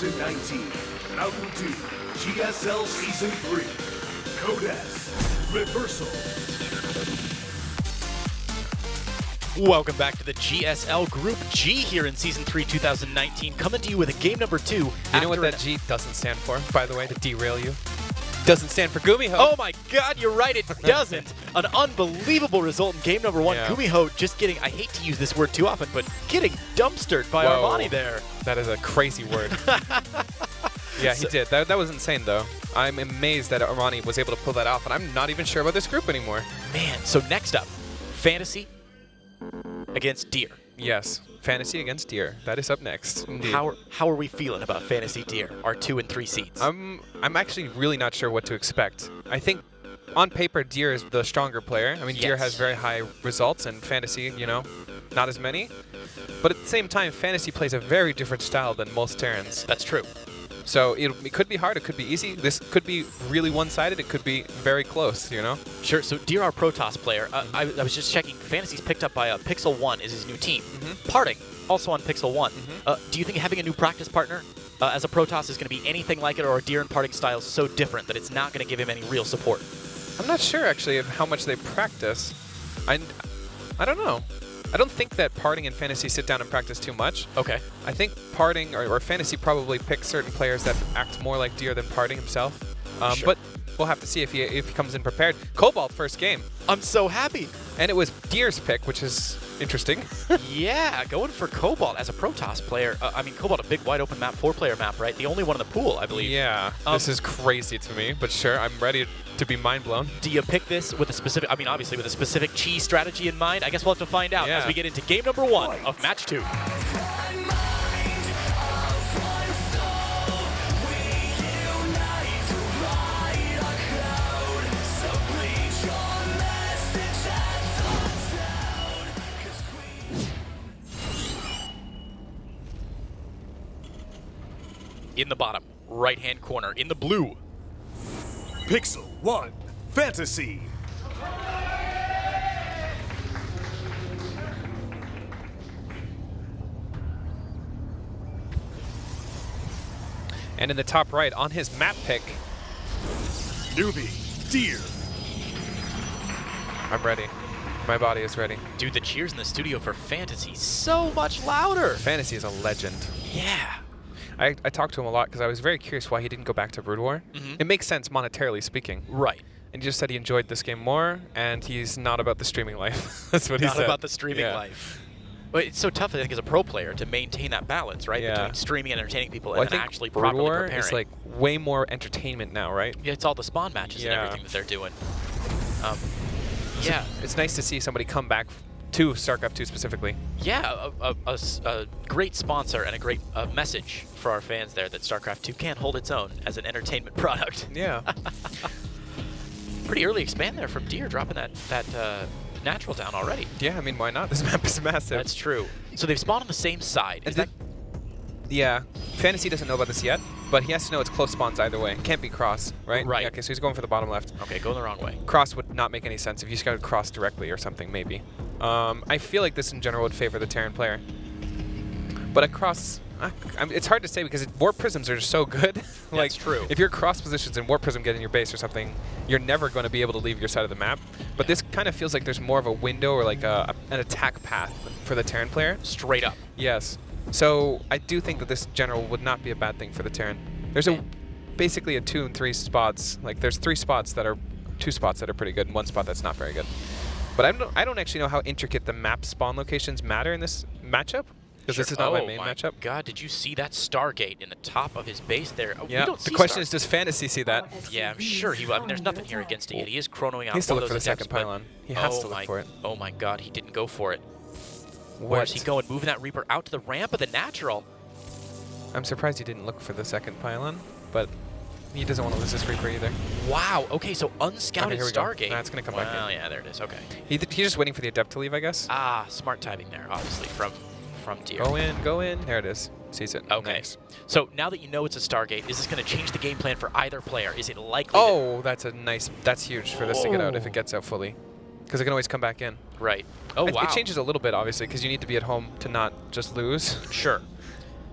2019 Mountain Dew GSL Season 3 Code Reversal. Welcome back to the GSL Group G here in Season 3 2019, coming to you with a game number 2. You know what that G doesn't stand for, by the way, to derail you? Doesn't stand for GuMiho. Oh my god, you're right, it doesn't. An unbelievable result in game number 1. Yeah. GuMiho just getting, I hate to use this word too often, but getting dumpstered by Armani there. That is a crazy word. Yeah, he did. That was insane, though. I'm amazed that Armani was able to pull that off, and I'm not even sure about this group anymore. Man, so next up, FanTaSy against Deer. Yes, FanTaSy against Deer. That is up next. Indeed. How are we feeling about FanTaSy Deer, our 2 and 3 seeds? I'm actually really not sure what to expect. I think on paper, Deer is the stronger player. I mean, Deer has very high results, and FanTaSy, you know, not as many. But at the same time, FanTaSy plays a very different style than most Terrans. That's true. So it could be hard, it could be easy. This could be really one-sided, it could be very close, you know? Sure, so Deer, our Protoss player, I was just checking, FanTaSy's picked up by Pixel 1 is his new team. Parting, also on Pixel 1. Do you think having a new practice partner as a Protoss is going to be anything like it, or are Deer and Parting styles so different that it's not going to give him any real support? I'm not sure, actually, of how much they practice. I don't know. I don't think that Parting and FanTaSy sit down and practice too much. Okay. I think Parting or FanTaSy probably picks certain players that act more like Deer than Parting himself. Sure. But we'll have to see if he comes in prepared. Cobalt first game. I'm so happy. And it was Deer's pick, which is interesting. Yeah, going for Cobalt as a Protoss player. I mean, Cobalt, a big wide open map, 4-player map, right? The only one in the pool, I believe. Yeah, this is crazy to me, but sure, I'm ready to be mind blown. Do you pick this with a specific, I mean, obviously with a specific chi strategy in mind? I guess we'll have to find out as we get into game number 1 of Match 2. In the bottom right-hand corner, in the blue, Pixel 1 FanTaSy. And in the top right, on his map pick, Newbie Deer. I'm ready. My body is ready. Dude, the cheers in the studio for FanTaSy so much louder. FanTaSy is a legend. Yeah. I talked to him a lot because I was very curious why he didn't go back to Brood War. It makes sense monetarily speaking. Right. And he just said he enjoyed this game more, and he's not about the streaming life. That's what he said. Not about the streaming life. But it's so tough, I think, as a pro player to maintain that balance, right? Yeah. Between streaming and entertaining people Well, and I think actually Brood properly War preparing. is like way more entertainment now, right? Yeah, it's all the spawn matches and everything that they're doing. Yeah. It's nice to see somebody come back to StarCraft 2 specifically. Yeah, a great sponsor and a great message for our fans there that StarCraft 2 can't hold its own as an entertainment product. Yeah. Pretty early expand there from Deer, dropping that natural down already. Yeah, I mean, why not? This map is massive. That's true. So they've spawned on the same side. Is that? Yeah. FanTaSy doesn't know about this yet, but he has to know it's close spawns either way. It can't be cross, right? Right. Yeah, okay, so he's going for the bottom left. Okay, going the wrong way. Cross would not make any sense if you just got to cross directly or something, maybe. I feel like this in general would favor the Terran player. But across, it's hard to say because warp prisms are just so good. Like, That's true. If your cross positions and warp prism get in your base or something, you're never going to be able to leave your side of the map. But this kind of feels like there's more of a window or like an attack path for the Terran player. Straight up. Yes. So I do think that this in general would not be a bad thing for the Terran. There's basically a 2 and 3 spots. Like there's 2 spots that are pretty good and 1 spot that's not very good. But I don't actually know how intricate the map spawn locations matter in this matchup. Because this is not my main matchup. God, did you see that Stargate in the top of his base there? Yeah. The question is, does FanTaSy see that? Yeah, I'm sure he will. I mean, there's nothing here against it. He is chronoing out. He has to one look of for the those attempts, second pylon. He has to look for it. Oh my God, he didn't go for it. What? Where's he going? Moving that Reaper out to the ramp of the natural. I'm surprised he didn't look for the second pylon, but he doesn't want to lose this Reaper either. Wow. Okay, so unscouted Stargate. That's going to come back in. Oh yeah, there it is. Okay. He's just waiting for the Adept to leave, I guess. Ah, smart timing there, obviously, from Deer. Go in, go in. There it is. Sees it. Okay. Nice. So now that you know it's a Stargate, is this going to change the game plan for either player? Is it likely? Oh, that's huge for this to get out if it gets out fully. Because it can always come back in. Right. Oh, wow. It changes a little bit, obviously, because you need to be at home to not just lose. Sure.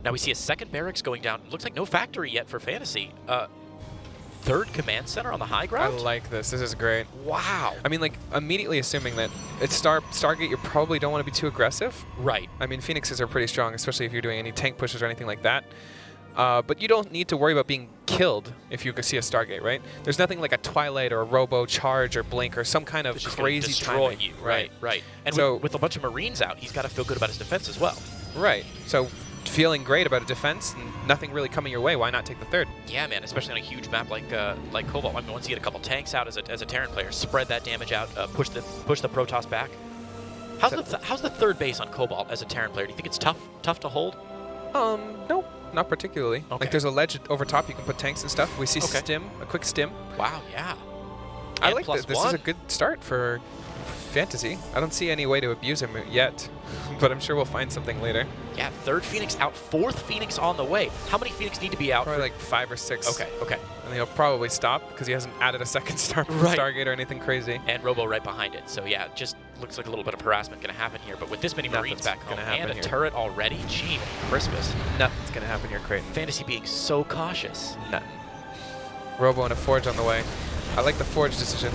Now we see a second barracks going down. Looks like no factory yet for FanTaSy. Third command center on the high I ground? like this. This is great. Wow. I mean, like, immediately assuming that it's Stargate, you probably don't want to be too aggressive. Right. I mean, Phoenixes are pretty strong, especially if you're doing any tank pushes or anything like that. But you don't need to worry about being killed if you see a Stargate, right? There's nothing like a Twilight or a Robo Charge or Blink or some kind of It's just crazy gonna destroy timing. you. Right, right. And So- with a bunch of Marines out, he's got to feel good about his defense as well. Right. So feeling great about a defense and nothing really coming your way, why not take the third? Yeah, man, especially on a huge map like Cobalt. I mean, once you get a couple tanks out as a Terran player, spread that damage out, push the Protoss back. How's the third base on Cobalt as a Terran player? Do you think it's tough to hold? No, not particularly. Okay. Like there's a ledge over top, you can put tanks and stuff. We see Okay. stim, a quick stim. Wow, yeah. I And like plus that. This is a one. good start for FanTaSy. I don't see any way to abuse him yet, but I'm sure we'll find something later. Yeah, third Phoenix out, fourth Phoenix on the way. How many Phoenix need to be out? Probably like 5 or 6. Okay, okay. And he'll probably stop because he hasn't added a second Right. Stargate or anything crazy. And Robo right behind it. So yeah, it just looks like a little bit of harassment going to happen here. But with this many Marines Nothing's back home gonna and happen a here. turret already, gee, Christmas. Nothing's going to happen here, Creighton. FanTaSy being so cautious. Nothing. Robo and a Forge on the way. I like the Forge decision.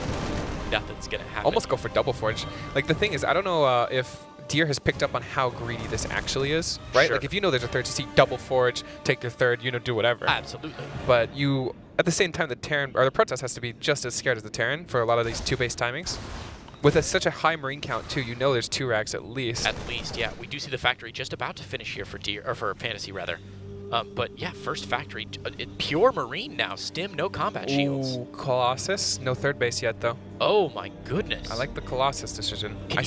Nothing's going to happen. Almost go for double Forge. Like the thing is, I don't know if Deer has picked up on how greedy this actually is, right? Sure. Like if you know there's a third CC, double Forge, take your third, do whatever. Absolutely. But you, at the same time, the Terran, or the Protoss has to be just as scared as the Terran for a lot of these 2-base timings. With such a high Marine count too, there's 2 rags at least. At least, yeah. We do see the factory just about to finish here for for FanTaSy rather. But yeah, first factory, pure Marine now. Stim, no combat shields. Ooh, Colossus, no third base yet though. Oh my goodness. I like the Colossus decision. Can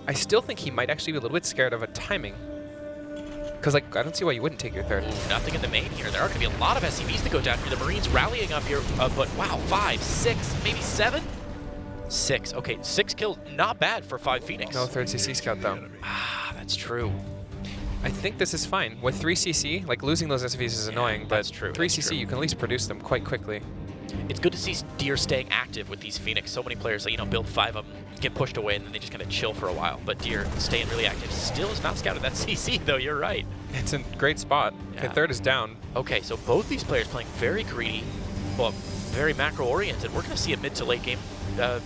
I still think he might actually be a little bit scared of a timing. Because like I don't see why you wouldn't take your third. Ooh, nothing in the main here. There are going to be a lot of SCVs to go down here. The Marines rallying up here, but wow, 5, 6, maybe 7? 6. Okay, 6 kills, not bad for 5 Phoenix. No third CC scout though. Ah, that's true. I think this is fine. With 3 CC, like losing those SVs is annoying, but that's true, 3 that's CC true. you can at least produce them quite quickly. It's good to see Deer staying active with these Phoenix. So many players, build 5 of them, get pushed away, and then they just kind of chill for a while. But Deer staying really active. Still is not scouted that CC, though. You're right. It's a great spot. Yeah. Okay, third is down. Okay, so both these players playing very greedy, well, very macro-oriented. We're going to see a mid to late game, I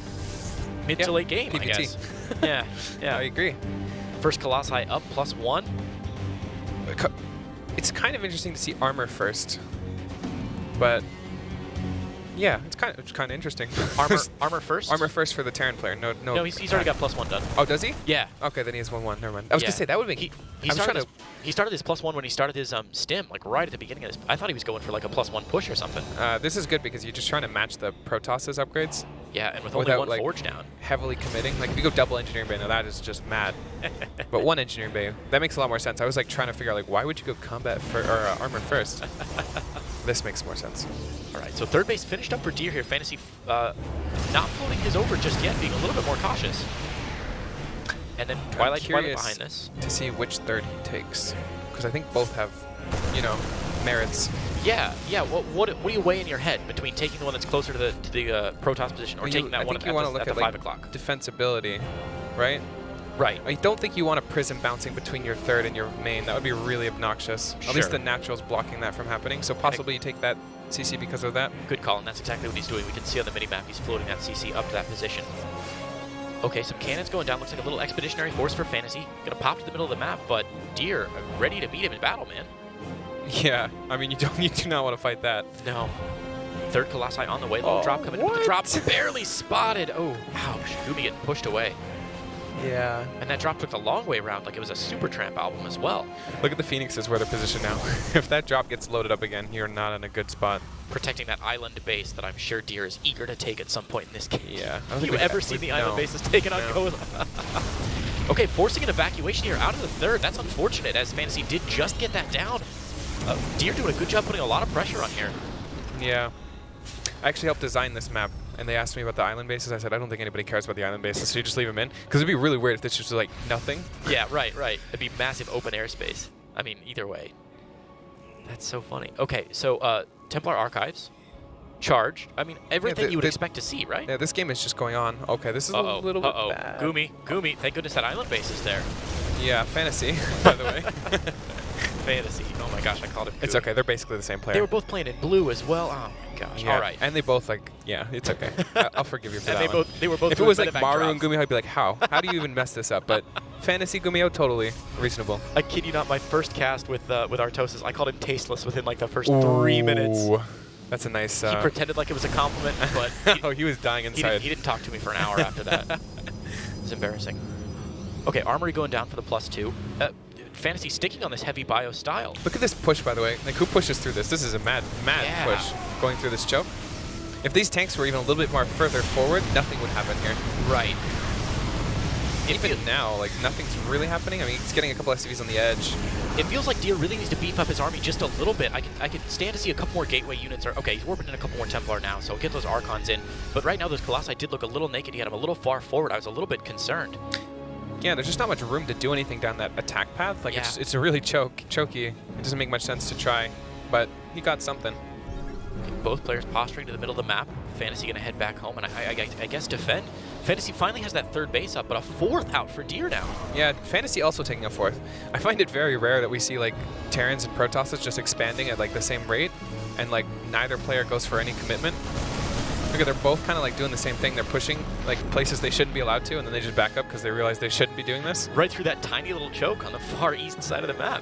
PPT. guess. Yeah, yeah. I agree. First Colossi up, +1. It's kind of interesting to see armor first, but yeah, it's kind of interesting. Armor first? Armor first for the Terran player. No, he's already got +1 done. Oh, does he? Yeah. Okay, then he has 1-1. Never mind. I was gonna say that would make. He started his +1 when he started his stim, like right at the beginning of this. I thought he was going for like a +1 push or something. This is good because you're just trying to match the Protoss's upgrades. Yeah, and with only Without, one like, forge down. Heavily committing. Like if you go double engineering bay, now that is just mad. But 1 engineering bay, that makes a lot more sense. I was like trying to figure out like why would you go combat or armor first? This makes more sense. All right, so third base finished up for Deer here. FanTaSy not floating his over just yet, being a little bit more cautious. And then Twilight behind this. To see which third he takes, because I think both have, merits. Yeah. What do you weigh in your head between taking the one that's closer to the Protoss position or taking that one at the 5 o'clock? Defensibility, right? Right. I don't think you want a prism bouncing between your third and your main. That would be really obnoxious. At least Sure. the natural's blocking that from happening. So possibly you take that CC because of that. Good call, and that's exactly what he's doing. We can see on the mini-map he's floating that CC up to that position. Okay, some cannons going down. Looks like a little expeditionary force for FanTaSy. Gonna pop to the middle of the map, but Deer ready to meet him in battle, man. Yeah, I mean, you do not want to fight that. No. Third Colossi on the way. Little drop coming in with the drop. Barely spotted. Oh, ouch. Gumi getting pushed away. Yeah. And that drop took the long way around like it was a Super Tramp album as well. Look at the Phoenixes where they're positioned now. If that drop gets loaded up again, you're not in a good spot. Protecting that island base that I'm sure Deer is eager to take at some point in this game. Yeah. Have you ever seen the island bases taken on Gola? Okay, forcing an evacuation here out of the third. That's unfortunate as FanTaSy did just get that down. Deer doing a good job putting a lot of pressure on here. Yeah. I actually helped design this map, and they asked me about the island bases. I said, I don't think anybody cares about the island bases, so you just leave them in. Because it'd be really weird if this was like nothing. Yeah, right. It'd be massive open airspace. I mean, either way. That's so funny. Okay, so Templar Archives, charge. I mean, everything you would expect to see, right? Yeah, this game is just going on. Okay, this is a little bit bad. GuMi. Thank goodness that island base is there. Yeah, FanTaSy, by the way. FanTaSy. Oh my gosh, I called him. It's okay. They're basically the same player. They were both playing in blue as well. Oh my gosh. Yeah. All right. And they both yeah, it's okay. I'll forgive you for And that they were both. If it was like medevac Maru and drops. GuMiho, I'd be like, how? How do you even mess this up? But FanTaSy, GuMiho, totally reasonable. I kid you not, my first cast with Artosis, I called him tasteless within like the first 3 minutes. Ooh, that's a nice. He pretended like it was a compliment, but oh, he was dying inside. he didn't talk to me for an hour after that. It's embarrassing. Okay, Armory going down for the +2. FanTaSy sticking on this heavy bio style. Look at this push, by the way. Like, who pushes through this? This is a mad Yeah. push going through this choke. If these tanks were even a little bit more further forward, nothing would happen here. Right. Even now, like, nothing's really happening. I mean, he's getting a couple SCVs on the edge. It feels like Deer really needs to beef up his army just a little bit. I could stand to see a couple more gateway units. Okay, he's warping in a couple more Templar now, so get those Archons in. But right now, those Colossi did look a little naked. He had him a little far forward. I was a little bit concerned. Yeah, there's just not much room to do anything down that attack path. Like, Yeah. it's a really choky. It doesn't make much sense to try, but he got something. Both players posturing to the middle of the map. FanTaSy going to head back home, and I guess defend. FanTaSy finally has that third base up, but a fourth out for Deer now. Yeah, FanTaSy also taking a fourth. I find it very rare that we see like Terrans and Protosses just expanding at like the same rate, and like neither player goes for any commitment. Look at, they're both kind of like doing the same thing. They're pushing like places they shouldn't be allowed to, and then they just back up because they realize they shouldn't be doing this. Right through that tiny little choke on the far east side of the map.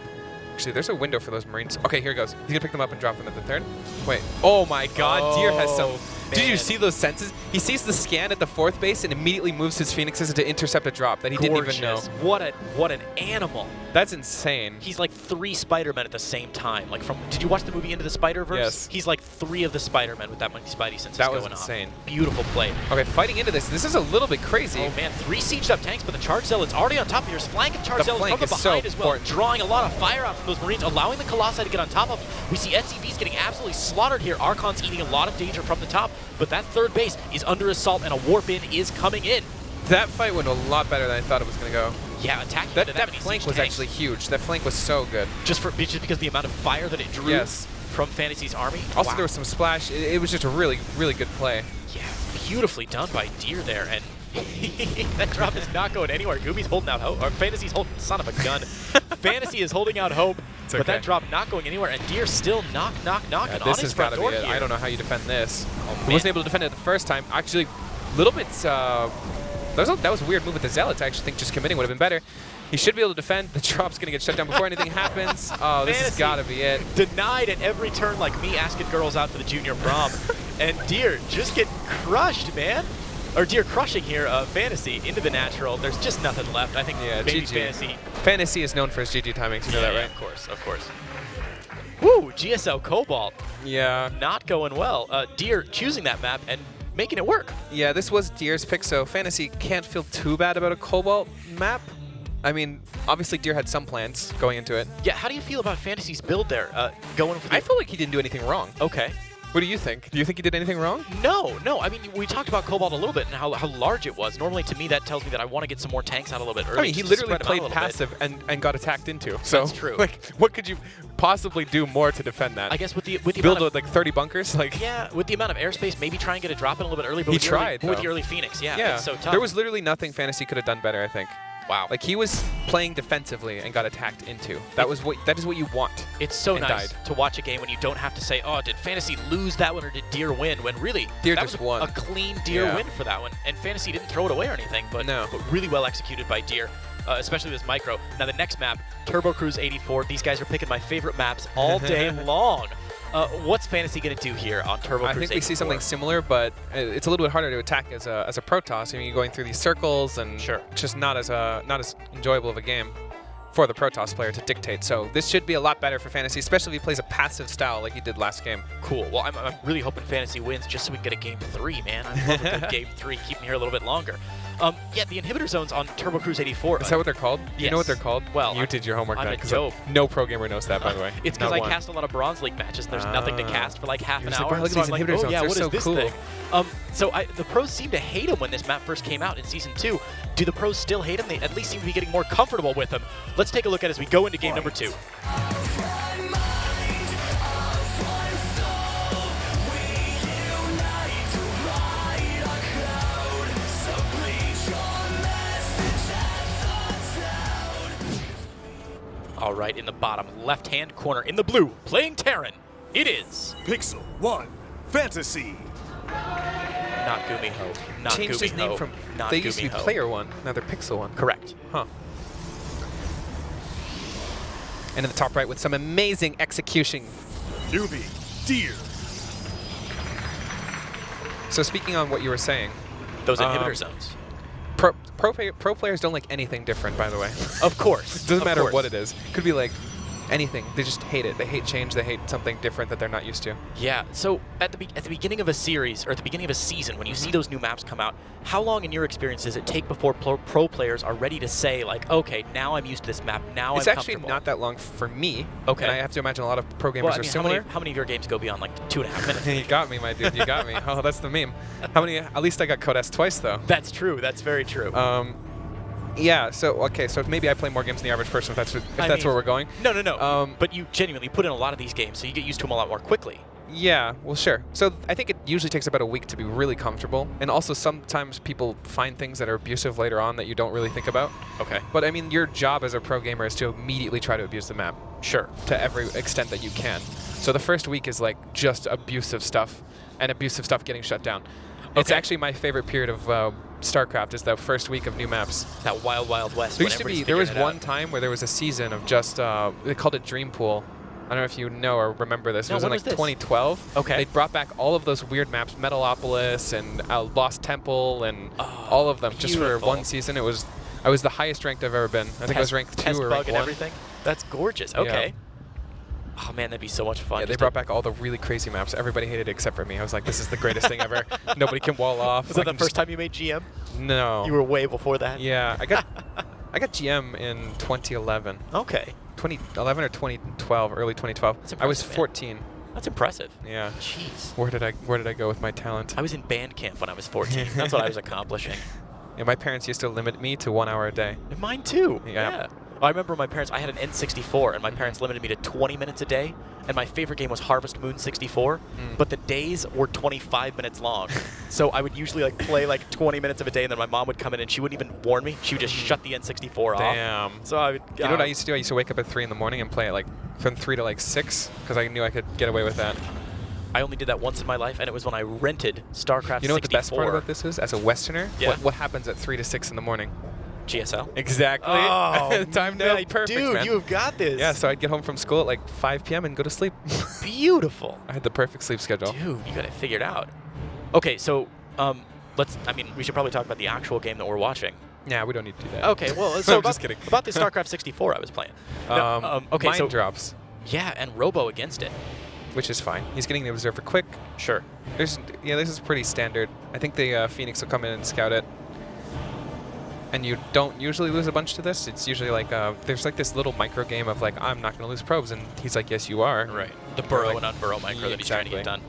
Actually, there's a window for those Marines. Okay, here it goes. He's gonna pick them up and drop them at the third. Wait. Oh my God, Deer has some. Did you man. see those senses? He sees the scan at the fourth base and immediately moves his Phoenixes to intercept a drop that he didn't even know. Gorgeous. What an animal. That's insane. He's like 3 Spider-Men at the same time. Like did you watch the movie Into the Spider-Verse? Yes. He's like 3 of the Spider-Men with that many Spidey senses That going was on. insane. Beautiful play. Okay, fighting into this. This is a little bit crazy. Oh man, 3 sieged up tanks, but the Charge Zealot's already on top of yours. Flanking Charge The Zealots flank from the is so behind as well, important. drawing a lot of fire out from those Marines, allowing the Colossi to get on top of them. We see SCVs getting absolutely slaughtered here. Archon's eating a lot of danger from the top, but that third base is under assault, and a warp in is coming in. That fight went a lot better than I thought it was going to go. Yeah, attacking That many flank siege was tanks. actually huge. That flank was so good. just because of the amount of fire that it drew Yes. from FanTaSy's army. Also, Wow. there was some splash. It was just a really, really good play. Yeah, beautifully done by Deer there, and that drop is not going anywhere. GuMi's holding out hope, or FanTaSy's holding, son of a gun. FanTaSy is holding out hope, but that drop not going anywhere, and Deer still knocking Yeah, on this his has front got to door be it. here. I don't know how you defend this. Oh, He man. wasn't able to defend it the first time. Actually, a little bit. That was a weird move with the Zealots. I actually think just committing would have been better. He should be able to defend. The drop's going to get shut down before anything happens. Oh, this has FanTaSy got to be it. Denied at every turn, like me asking girls out to the junior prom. And Deer just getting crushed, man. Or Deer crushing here, FanTaSy into the natural. There's just nothing left. I think Yeah, maybe GG. FanTaSy. FanTaSy is known for his GG timings. You know that, right? Of course, of course. Woo, GSL Cobalt. Yeah. Not going well. Deer choosing that map and making it work. Yeah, this was Deer's pick, so FanTaSy can't feel too bad about a Cobalt map. I mean, obviously Deer had some plans going into it. Yeah, how do you feel about FanTaSy's build there? Going for the... I feel like he didn't do anything wrong. Okay. What do you think? Do you think he did anything wrong? No. I mean, we talked about Cobalt a little bit and how large it was. Normally, to me, that tells me that I want to get some more tanks out a little bit early. I mean, he just to literally spread 'em out a played little bit. passive and got attacked into. So That's true. Like, what could you possibly do more to defend that? I guess with the build amount of, like 30 bunkers. Like, yeah, with the amount of airspace, maybe try and get a drop in a little bit early. But He with the tried, with though. the early Phoenix, yeah, yeah, it's so tough. there was literally nothing FanTaSy could have done better. I think. wow. Like, he was playing defensively and got attacked into. That is what you want. It's so and nice died. to watch a game when you don't have to say, oh, did FanTaSy lose that one or did Deer win? When really, Deer that just was won. a clean Deer Yeah. win for that one. And FanTaSy didn't throw it away or anything, but, No. but really well executed by Deer, especially this micro. Now the next map, Turbo Cruise 84. These guys are picking my favorite maps all day long. What's FanTaSy going to do here on Turbo I Cruise think we 84? see something similar, but it's a little bit harder to attack as a Protoss. I mean, you're going through these circles, and Sure. just not as enjoyable of a game for the Protoss player to dictate. So this should be a lot better for FanTaSy, especially if he plays a passive style like he did last game. Cool. Well, I'm really hoping FanTaSy wins just so we can get a game 3, man. I love a good game 3. Keep me here a little bit longer. Yeah, the inhibitor zones on Turbo Cruise 84. Is that what they're called? You know what they're Yes. called? Well, you did your homework I'm then, a 'cause dope. no pro gamer knows that, by the way. It's because Not I one. cast a lot of Bronze League matches, and there's nothing to cast for like half You're an just like, hour. wow, look at so these I'm like, inhibitor oh zones, yeah, they're what so is this cool. thing? So the pros seem to hate him when this map first came out in Season 2. Do the pros still hate him? They at least seem to be getting more comfortable with him. Let's take a look at it as we go into game number 2. All right, in the bottom left-hand corner, in the blue, playing Terran, it is... Pixel 1, FanTaSy. Not GuMiho. Not Changed GuMiho. his name from... Not They GuMiho. used to be Player 1, now they're Pixel 1. Correct. Huh. And in the top right with some amazing execution. Newbie, Deer. So speaking on what you were saying, Those inhibitor zones. pro players don't like anything different, by the way. Of course. Doesn't Of matter course. what it is. Could be like anything. They just hate it. They hate change. They hate something different that they're not used to. Yeah. So at the beginning of a series or at the beginning of a season, when you see those new maps come out, how long in your experience does it take before pro players are ready to say like, okay, now I'm used to this map. Now It's I'm actually comfortable. not that long for me. Okay. And I have to imagine a lot of pro gamers Well, I are mean, similar. how many of your games go beyond like 2.5 minutes? You got me, my dude. You got me. Oh, that's the meme. How many? At least I got Code S twice though. That's true. That's very true. Yeah. So okay. So maybe I play more games than the average person. If that's mean, where we're going. No. But you genuinely put in a lot of these games, so you get used to them a lot more quickly. Yeah, well, sure. So I think it usually takes about a week to be really comfortable. And also sometimes people find things that are abusive later on that you don't really think about. Okay. But I mean, your job as a pro gamer is to immediately try to abuse the map Sure. to every extent that you can. So the first week is like just abusive stuff and abusive stuff getting shut down. It's Okay. actually my favorite period of StarCraft is the first week of new maps. That wild, wild west. There when used to be, everybody's there was figuring it one out. time where there was a season of just, they called it Dream Pool. I don't know if you know or remember this. No, it was in when like was this? 2012. Okay. They brought back all of those weird maps, Metalopolis and Lost Temple and all of them just for beautiful. one season. I was the highest ranked I've ever been. I think I was ranked 2 Test or bug ranked and 1. everything. That's gorgeous. Okay. Oh man, that'd be so much fun. Yeah, they Just brought back all the really crazy maps. Everybody hated it except for me. I was like, this is the greatest thing ever. Nobody can wall off. Was that the first time you made GM? No. You were way before that. Yeah, I got GM in 2011. Okay. 2011 or 2012, early 2012. That's I was impressive, man. 14. That's impressive. Yeah. Jeez. Where did I go with my talent? I was in band camp when I was 14. That's what I was accomplishing. Yeah, my parents used to limit me to 1 hour a day. And mine too. Yeah. I remember my parents, I had an N64, and my parents limited me to 20 minutes a day, and my favorite game was Harvest Moon 64, but the days were 25 minutes long. So I would usually like play like 20 minutes of a day, and then my mom would come in, and she wouldn't even warn me. She would just shut the N64 off. Damn. So I would... You know what I used to do? I used to wake up at 3 in the morning and play it like from 3 to like 6 because I knew I could get away with that. I only did that once in my life, and it was when I rented StarCraft 64. You know what the best part about this is? As a Westerner, Yeah. what happens at 3 to 6 in the morning? GSL? Exactly. Oh, Time man, to perfect, dude, man. you have got this. Yeah, so I'd get home from school at like 5 p.m. and go to sleep. Beautiful. I had the perfect sleep schedule. Dude, you got it figured out. Okay, so we should probably talk about the actual game that we're watching. Yeah, we don't need to do that. Okay, well, so I'm just kidding. about the StarCraft 64 I was playing. No, okay, Mine so drops, yeah, and Robo against it. which is fine. He's getting the Observer quick. Sure. This is pretty standard. I think the Phoenix will come in and scout it. And you don't usually lose a bunch to this. It's usually like, there's like this little micro game of like, I'm not going to lose probes. And he's like, yes, you are. Right. The burrow like, and unburrow micro that he's trying to get done.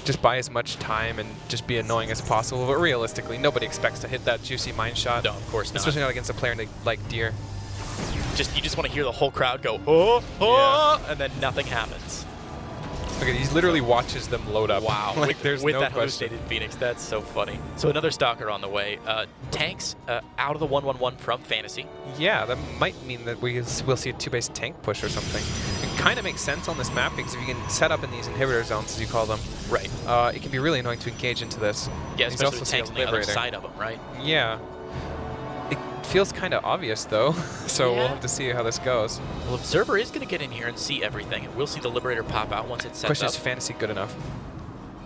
Just buy as much time and just be annoying as possible. But realistically, nobody expects to hit that juicy mine shot. No, of course not. Especially not against a player like Deer. You just want to hear the whole crowd go, oh, and then nothing happens. Look at, he literally watches them load up. Wow. Like, there's with no that question. hallucinated Phoenix, that's so funny. So another stalker on the way. Tanks out of the 1-1-1 from FanTaSy. Yeah, that might mean that we'll see a 2-base tank push or something. It kind of makes sense on this map because if you can set up in these inhibitor zones, as you call them, Right. it can be really annoying to engage into this. Yeah, He's especially also with seeing tanks a on the other Liberator. side of them, right? Yeah. It feels kind of obvious, though, so we'll Yeah. have to see how this goes. Well, Observer is going to get in here and see everything, and we'll see the Liberator pop out once it's set Question up. is FanTaSy good enough?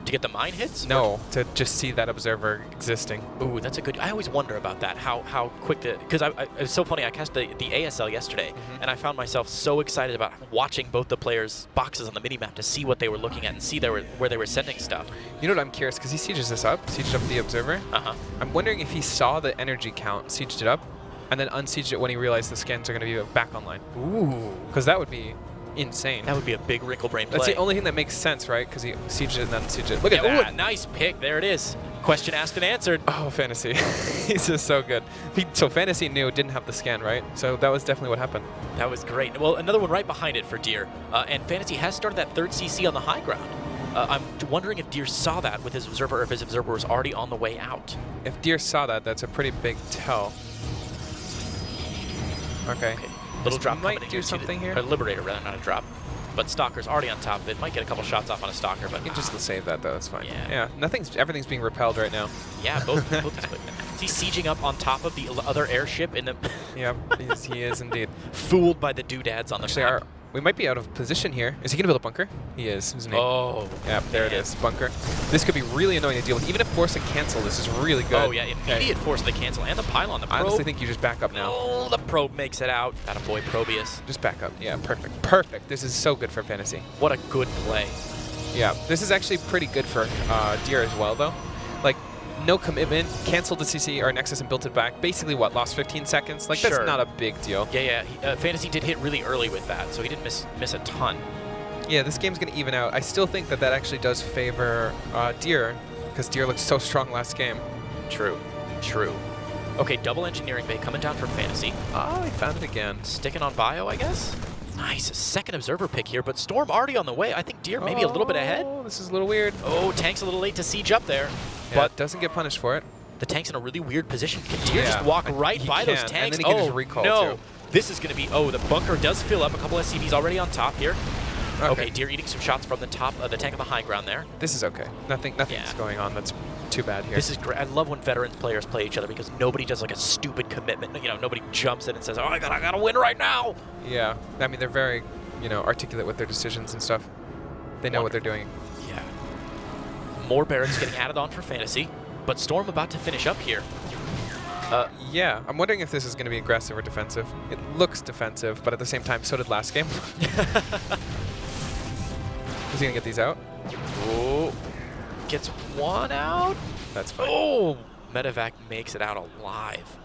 To get the mine hits? No, to just see that Observer existing. Ooh, that's a good... I always wonder about that, how quick the... Because it was so funny, I cast the ASL yesterday, and I found myself so excited about watching both the players' boxes on the minimap to see what they were looking at and see where they were sending stuff. You know what I'm curious, because he sieges this up, sieged up the Observer. Uh-huh. I'm wondering if he saw the energy count, sieged it up, and then unsieged it when he realized the scans are going to be back online. Ooh. Because that would be insane. That would be a big wrinkle brain play. That's the only thing that makes sense, right? Because he sieged it and then unsieged it. Look at Ooh, that. nice pick. There it is. Question asked and answered. Oh, FanTaSy. He's just so good. So FanTaSy knew it didn't have the scan, right? So that was definitely what happened. That was great. Well, another one right behind it for Deer. And FanTaSy has started that third CC on the high ground. I'm wondering if Deer saw that with his Observer or if his Observer was already on the way out. If Deer saw that, that's a pretty big tell. Okay. Little drop might coming in do here. something here. Or Liberator, rather, not a drop. But Stalker's already on top of it. Might get a couple shots off on a Stalker, but You can just save that though. That's fine. Yeah. Everything's being repelled right now. yeah, both is he sieging up on top of the other airship in the Yeah, he is indeed. fooled by the doodads on the Actually, map? we might be out of position here. Is he gonna build a bunker? He is, isn't he? Oh. Yeah, there it man. is, bunker. This could be really annoying to deal with. Even if force and cancel, this is really good. Oh yeah, immediate force of the cancel and the pylon. The probe. I honestly think you just back up now. Oh, the probe makes it out. Attaboy, Probius. Just back up. Yeah, perfect. Perfect. This is so good for FanTaSy. What a good play. Yeah, this is actually pretty good for Deer as well, though. Like, no commitment, canceled the CC or Nexus and built it back. Basically, what, lost 15 seconds? Like, Sure. that's not a big deal. Yeah. FanTaSy did hit really early with that, so he didn't miss a ton. Yeah, this game's going to even out. I still think that actually does favor Deer, because Deer looked so strong last game. True. Okay, double engineering bay coming down for FanTaSy. Oh, he found it again. Sticking on bio, I guess. Nice, second observer pick here, but Storm already on the way. I think Deer maybe a little bit ahead. Oh, this is a little weird. Oh, Tank's a little late to siege up there. Yeah, But doesn't get punished for it. the Tank's in a really weird position. Can Deer just Yeah, walk right he by those can, and tanks? then he can oh, just recall, no. too. This is going to be, the bunker does fill up. A couple SCVs already on top here. Okay, Deer eating some shots from the top of the tank on the high ground there. This is okay. Nothing's going on that's too bad here. This is great. I love when veterans players play each other because nobody does like a stupid commitment. You know, nobody jumps in and says, "Oh, I gotta win right now." Yeah, I mean, they're very, articulate with their decisions and stuff. They know what they're doing. Yeah. More barracks getting added on for FanTaSy, but Storm about to finish up here. Yeah, I'm wondering if this is going to be aggressive or defensive. It looks defensive, but at the same time, so did last game. Is he going to get these out? Oh, gets one out. That's fine. Oh, Medevac makes it out alive.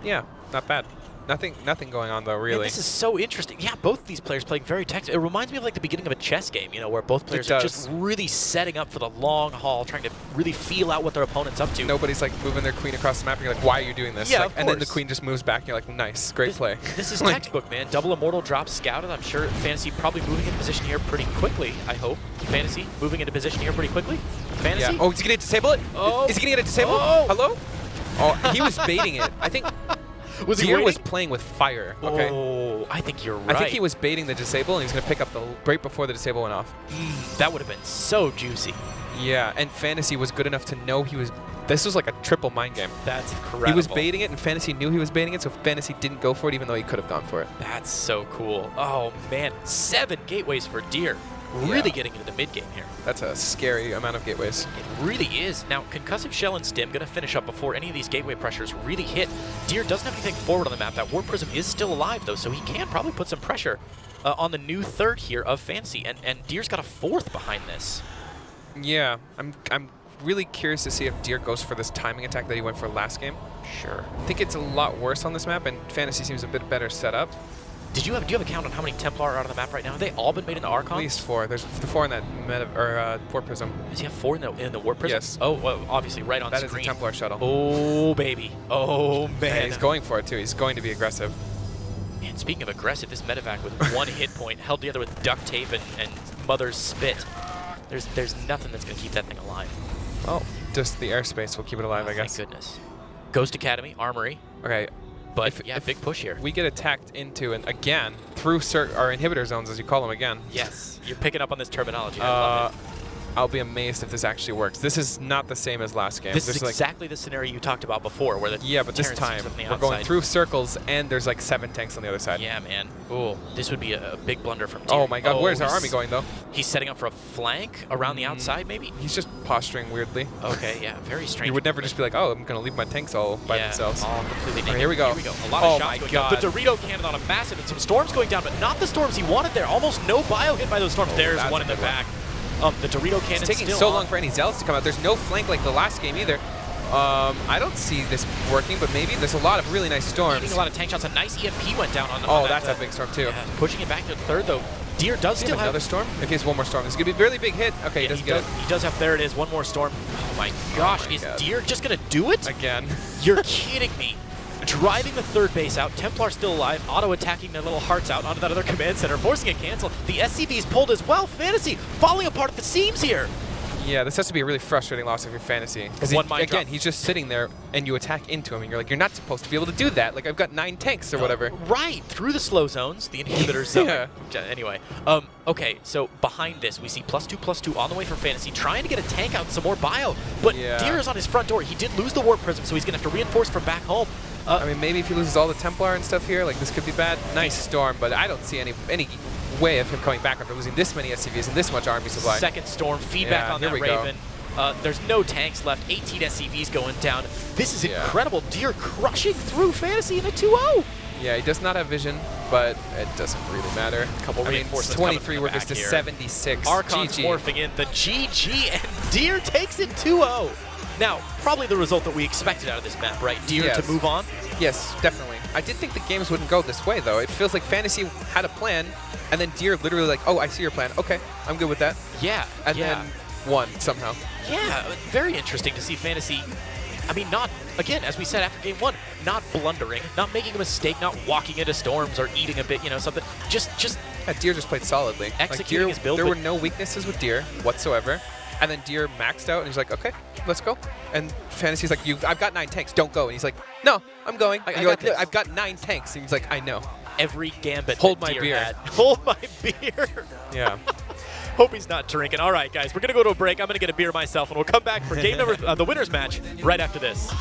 Yeah, not bad. Nothing going on, though, Man, really. this is so interesting. Yeah, both these players playing very tactical. It reminds me of like the beginning of a chess game, where both players are just really setting up for the long haul, trying to really feel out what their opponent's up to. Nobody's like moving their queen across the map, and you're like, why are you doing this? Yeah, like, and then the queen just moves back, and you're like, nice, great play. This is textbook, man. Double Immortal drop scouted. I'm sure FanTaSy probably moving into position here pretty quickly, I hope. FanTaSy moving into position here pretty quickly. FanTaSy? Yeah. Oh, is he going to disable it? Oh. Is he going to get it disabled? Oh. Hello? Oh, he was baiting it. I think Deer was playing with fire. Okay. Oh, I think you're right. I think he was baiting the disable, and he was going to pick up the right before the disable went off. That would have been so juicy. Yeah, and FanTaSy was good enough to know he was... This was like a triple mind game. That's incredible. He was baiting it, and FanTaSy knew he was baiting it, so FanTaSy didn't go for it, even though he could have gone for it. That's so cool. Oh, man. 7 gateways for Deer. Really getting into the mid-game here. That's a scary amount of gateways. It really is. Now, Concussive Shell and Stim going to finish up before any of these gateway pressures really hit. Deer doesn't have anything forward on the map. That Warp Prism is still alive, though, so he can probably put some pressure on the new third here of FanTaSy. And Deer's got a 4th behind this. Yeah, I'm really curious to see if Deer goes for this timing attack that he went for last game. Sure. I think it's a lot worse on this map, and FanTaSy seems a bit better set up. Do you have a count on how many Templar are out on the map right now? Have they all been made into Archons? At least 4. There's 4 in that Warp Prism. Does he have 4 in the Warp Prism? Yes. Oh, well, obviously, right on That screen. is a Templar shuttle. Oh, baby. Oh, man. And he's going for it, too. He's going to be aggressive. Man, speaking of aggressive, this Medevac with 1 hit point held together with duct tape and Mother's Spit. There's nothing that's going to keep that thing alive. Oh, just the airspace will keep it alive, I guess. Thank goodness. Ghost Academy, Armory. Okay. But, yeah, big push here. We get attacked into, and again, through our inhibitor zones, as you call them again. Yes, you're picking up on this terminology. I love it. I'll be amazed if this actually works. This is not the same as last game. This is exactly the scenario you talked about before, where the yeah, but this Terran time seems on the we're going outside. through circles, and there's like 7 tanks on the other side. Yeah, man. Ooh, this would be a big blunder from Deer. Oh my God, where's our army going though? He's setting up for a flank around the outside, maybe? He's just posturing weirdly. Okay, yeah, very strange. You would never just be like, oh, I'm going to leave my tanks all by themselves. all completely naked. Right, here we go. Here we go. A lot of shots my going God. down. The Dorito cannon on a massive, and some storms going down, but not the storms he wanted there. Almost no bio hit by those storms. There's that's one a in the good one. back. The Dorito cannon It's taking still so on. long for any zealots to come out. There's no flank like the last game either. I don't see this working, but maybe there's a lot of really nice storms. Getting a lot of tank shots. A nice EMP went down on Oh, that, that's a big storm too. Yeah, pushing it back to third, though. Deer does still have another storm. If he has one more storm, this is gonna be a really big hit. Okay, he doesn't get it He does have. There it is. One more storm. Oh my gosh! my Is God. Deer just gonna do it again. You're kidding me. Driving the third base out, Templar still alive, auto-attacking their little hearts out onto that other command center, forcing a cancel. The SCV's pulled as well. FanTaSy falling apart at the seams here. Yeah, this has to be a really frustrating loss if you're Fantasy. Because again, he's just sitting there and you attack into him and you're like, you're not supposed to be able to do that. Like, I've got 9 tanks or whatever. Right, through the slow zones, the inhibitors. Anyway, okay, so behind this, we see +2/+2 on the way for Fantasy, trying to get a tank out some more bio. But Deer is on his front door. He did lose the Warp Prism, so he's going to have to reinforce from back home. I mean, maybe if he loses all the Templar and stuff here, like, this could be bad. Nice Storm, but I don't see any way of him coming back after losing this many SCVs and this much army supply. Second Storm, feedback on that Raven. There's no tanks left, 18 SCVs going down. This is incredible. Deer crushing through Fantasy in a 2-0. Yeah, he does not have vision, but it doesn't really matter. Couple reinforcements 23 workers to 76. Archon's morphing in the GG, and Deer takes it 2-0. Now, probably the result that we expected out of this map, right? Deer to move on? Yes, definitely. I did think the games wouldn't go this way, though. It feels like Fantasy had a plan, and then Deer literally like, oh, I see your plan. Okay, I'm good with that. Yeah. And then won somehow. Yeah, very interesting to see Fantasy. I mean, not, again, as we said after game 1, not blundering, not making a mistake, not walking into storms or eating a bit, you know, something. Just Deer just played solidly. Executing his build. There were no weaknesses with Deer whatsoever. And then Deer maxed out, and he's like, okay, let's go. And Fantasy's like, I've got 9 tanks, don't go. And he's like, no, I'm going. And you're like, I've got 9 tanks. And he's like, I know. Every gambit Hold that my Deer beer. had. Hold my beer. Yeah. Hope he's not drinking. All right, guys, we're going to go to a break. I'm going to get a beer myself, and we'll come back for game number, the winner's match right after this.